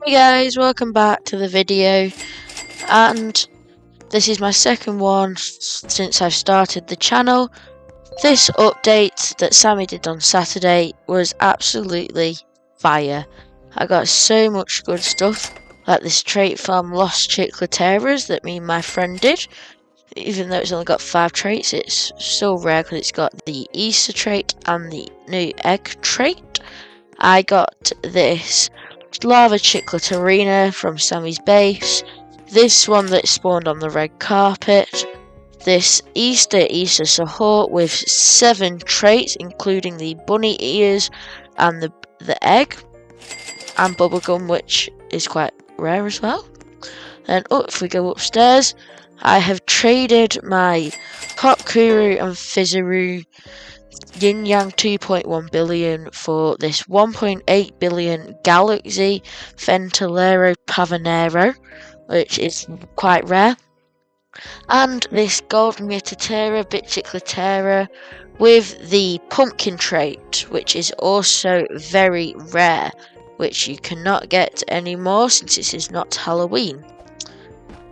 Hey guys, welcome back to the video, and this is my second one since I've started the channel. This update that Sammy did on Saturday was absolutely fire. I got so much good stuff, like this trait from Lost Chicleteras that me and my friend did. Even though it's only got 5 traits, it's so rare because it's got the Easter trait and the new egg trait. I got this Lava Chicleterina from Sammy's base, this one that spawned on the red carpet, this Easter Sahur with 7 traits including the bunny ears and the egg, and bubblegum, which is quite rare as well. And if we go upstairs, I have traded my Popkuru and Fizzaru Yin Yang 2.1 billion for this 1.8 billion Galaxy VENTOLIERO Pavonero, which is quite rare, and this Golden Mutaterra Bitchicletera with the pumpkin trait, which is also very rare, which you cannot get anymore since this is not Halloween.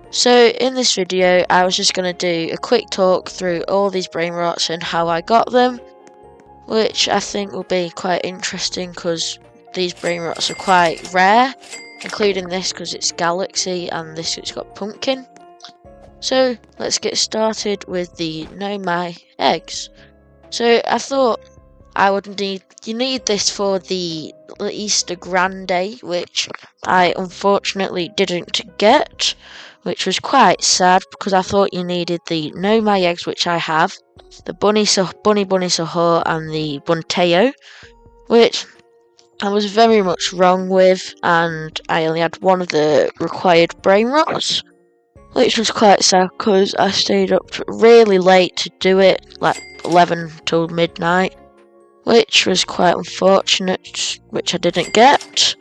So in this video I was just going to do a quick talk through all these Brainrots and how I got them, which I think will be quite interesting because these Brainrots are quite rare, including this because it's Galaxy and this it's got Pumpkin. So let's get started with the Know My eggs. So I thought you need this for the Easter Grande, which I unfortunately didn't get, which was quite sad because I thought you needed the Know My eggs, which I have, the Bunny Sahur and the Bunteo, which I was very much wrong with, and I only had one of the required Brainrots, which was quite sad because I stayed up really late to do it, like 11 till midnight, which was quite unfortunate, which I didn't get.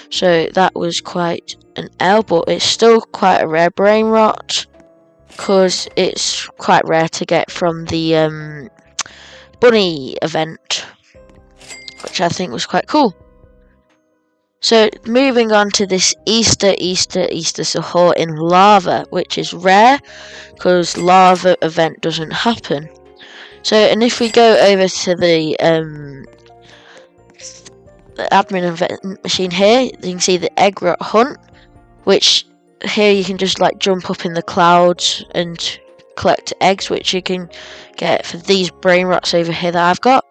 So that was quite an L, but it's still quite a rare Brainrot because it's quite rare to get from the bunny event, which I think was quite cool. So moving on to this Easter Sahur in lava, which is rare because lava event doesn't happen. So, and if we go over to the admin event machine here, you can see the egg rot hunt, which here you can just like jump up in the clouds and collect eggs, which you can get for these Brainrots over here that I've got.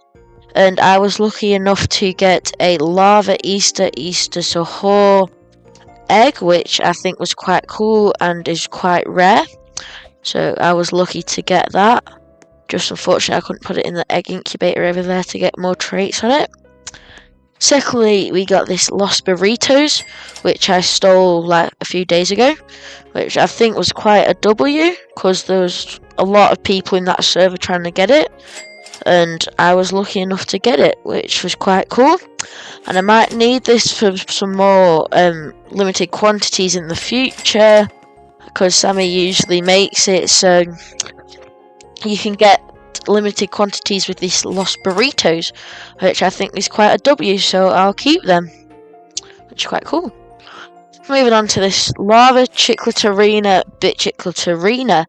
And I was lucky enough to get a lava Easter Sahur egg, which I think was quite cool and is quite rare. So I was lucky to get that. Just unfortunately I couldn't put it in the egg incubator over there to get more traits on it. Secondly, we got this Lost Burritos, which I stole like a few days ago, which I think was quite a W because there was a lot of people in that server trying to get it, and I was lucky enough to get it, which was quite cool. And I might need this for some more limited quantities in the future because Sammy usually makes it, so you can get limited quantities with these Lost Burritos, which I think is quite a W, so I'll keep them, which is quite cool. Moving on to this Lava Chicleterina Bitchicleterina,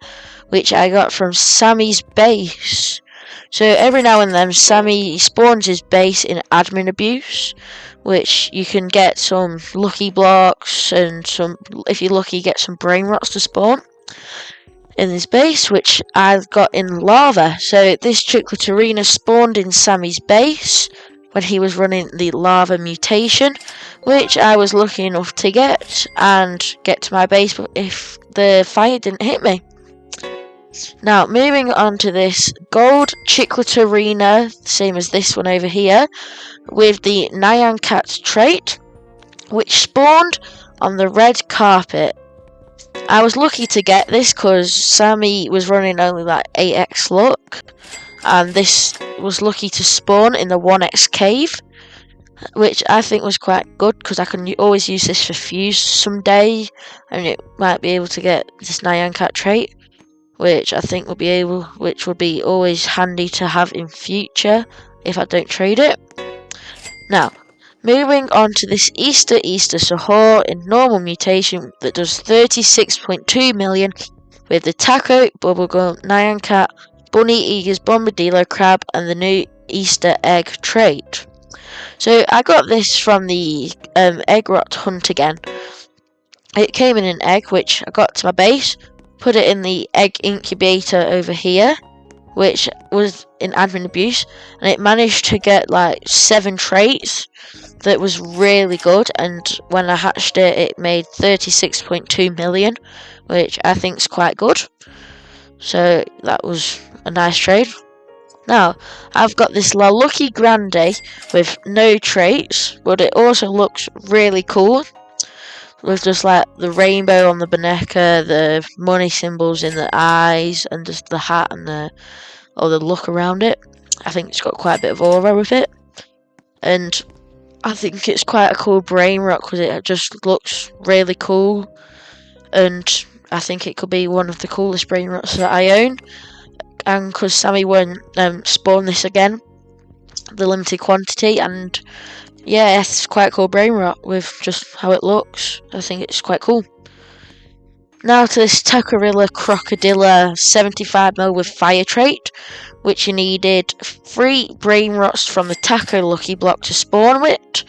which I got from Sammy's base. So every now and then Sammy spawns his base in admin abuse, which you can get some lucky blocks and some, if you're lucky, get some Brainrots to spawn in this base, which I've got in lava. So this Chicleterina spawned in Sammy's base when he was running the lava mutation, which I was lucky enough to get and get to my base if the fire didn't hit me. Now moving on to this gold Chicleterina, same as this one over here, with the Nyan Cat trait, which spawned on the red carpet. I was lucky to get this because Sammy was running only like 8x luck, and this was lucky to spawn in the 1x cave, which I think was quite good because I can always use this for fuse someday, and it might be able to get this Nyan Cat trait, which I think which would be always handy to have in future if I don't trade it. Now, Moving on to this Easter Sahur in normal mutation that does 36.2 million with the Taco, Bubblegum, Nyan Cat, Bunny Eagers, Bombadillo Crab and the new Easter egg trait. So I got this from the egg rot hunt again. It came in an egg which I got to my base, put it in the egg incubator over here, which was in admin abuse, and it managed to get like 7 traits. That was really good, and when I hatched it, it made 36.2 million, which I think is quite good. So that was a nice trade. Now, I've got this Lucky Grande with no traits, but it also looks really cool. With just like the rainbow on the Boneka, the money symbols in the eyes, and just the hat and the look around it. I think it's got quite a bit of aura with it. And I think it's quite a cool Brainrot because it just looks really cool. And I think it could be one of the coolest Brainrots that I own. And because Sammy won't spawn this again, the limited quantity, and yeah, it's quite a cool Brainrot with just how it looks. I think it's quite cool. Now to this Tacorilla Crocodilla 75ml with fire trait, which you needed 3 Brainrots from the Taco Lucky block to spawn with,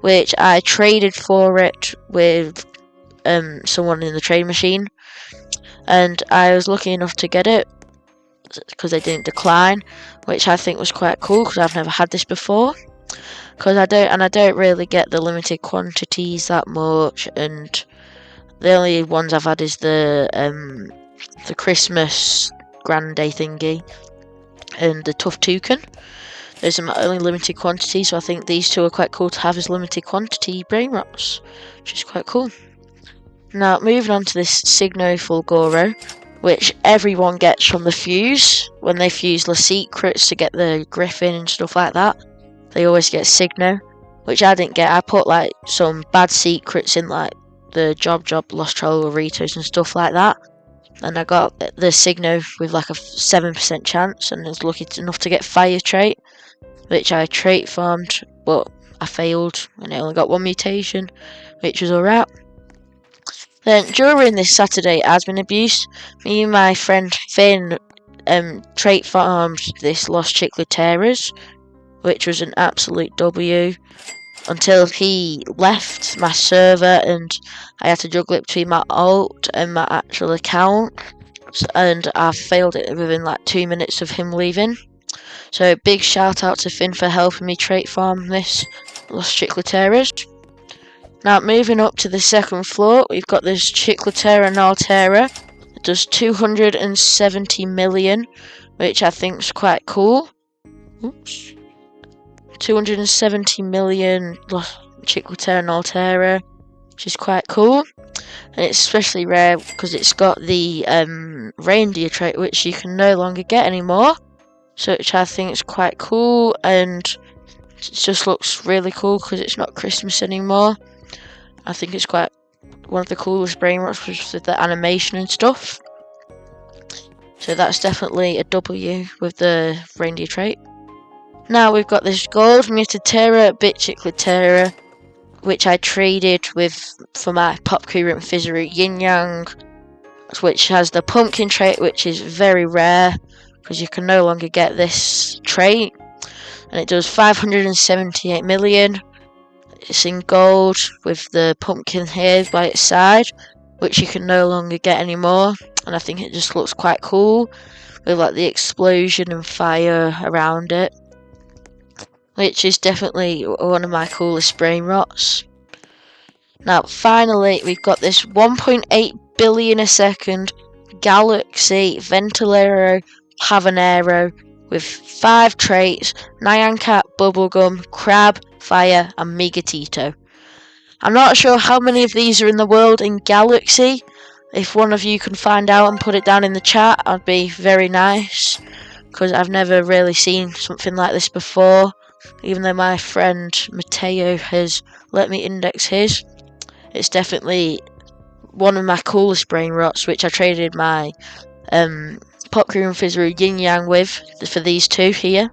which I traded for it with someone in the trade machine, and I was lucky enough to get it because they didn't decline, which I think was quite cool because I've never had this before. Because I don't really get the limited quantities that much, and the only ones I've had is the Christmas Grande thingy and the Tough Toucan. Those are my only limited quantities, so I think these two are quite cool to have as limited quantity Brainrots, which is quite cool. Now, moving on to this Signo Fulgoro, which everyone gets from the fuse. When they fuse the secrets to get the Griffin and stuff like that, they always get Signo, which I didn't get. I put like some bad secrets in like the Job, Lost Troll, Burritos and stuff like that. And I got the Signo with like a 7% chance, and I was lucky enough to get Fire trait, which I trait farmed, but I failed, and I only got 1 mutation, which was alright. Then during this Saturday admin abuse, me and my friend Finn trait farmed this Lost Chicliteras, which was an absolute W, until he left my server and I had to juggle it between my alt and my actual account, and I failed it within like 2 minutes of him leaving. So big shout out to Finn for helping me trait farm this Lost Chicliteras. Now moving up to the second floor, we've got this Chiclitera Naltera. It does 270 million, which I think is quite cool. Oops. 270 million Chiclitera Naltera, which is quite cool. And it's especially rare because it's got the Reindeer trait, which you can no longer get anymore. So which I think is quite cool, and it just looks really cool because it's not Christmas anymore. I think it's quite one of the coolest Brainrots with the animation and stuff. So that's definitely a W with the Reindeer trait. Now we've got this Gold Mutterterra Bit Chiclitera, which I traded with for my Popcure and Fizzery Yin Yang, which has the Pumpkin trait, which is very rare because you can no longer get this trait, and it does 578 million. It's in gold with the pumpkin here by its side, which you can no longer get anymore, and I think it just looks quite cool with like the explosion and fire around it, which is definitely one of my coolest Brainrots. Now finally we've got this 1.8 billion a second Galaxy Ventolero Pavonero with 5 traits: Nyan Cat, Bubblegum, Crab, Fire and Megatito. I'm not sure how many of these are in the world in Galaxy. If one of you can find out and put it down in the chat, I'd be very nice, because I've never really seen something like this before, even though my friend Mateo has let me index his. It's definitely one of my coolest Brainrots, which I traded my Popcure and Fizzery Yin Yang with for these two here.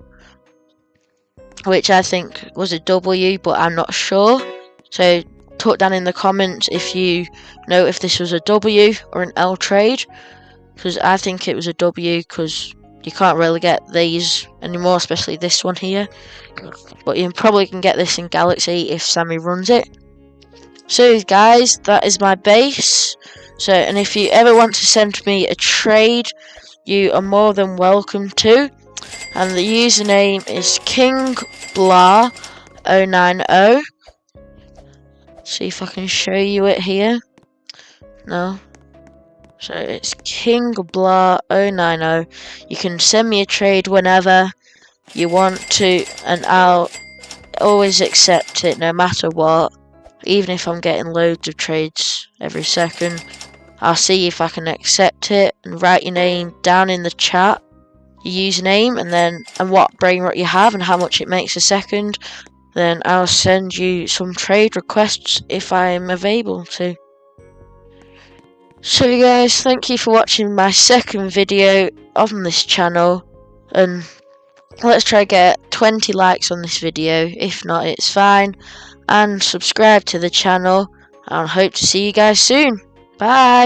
which I think was a W, but I'm not sure. So put down in the comments if you know if this was a W or an L trade, because I think it was a W, because you can't really get these anymore, especially this one here. But you probably can get this in Galaxy if Sammy runs it. So guys, that is my base. So, and if you ever want to send me a trade, you are more than welcome to. And the username is KingBlah090. See if I can show you it here. No. So it's KingBlah090. You can send me a trade whenever you want to, and I'll always accept it no matter what. Even if I'm getting loads of trades every second, I'll see if I can accept it and write your name down in the chat, your username, and what Brainrot you have and how much it makes a second. Then I'll send you some trade requests if I'm available to. So guys, thank you for watching my second video on this channel, and let's try to get 20 likes on this video. If not, it's fine. And subscribe to the channel, and I hope to see you guys soon. Bye!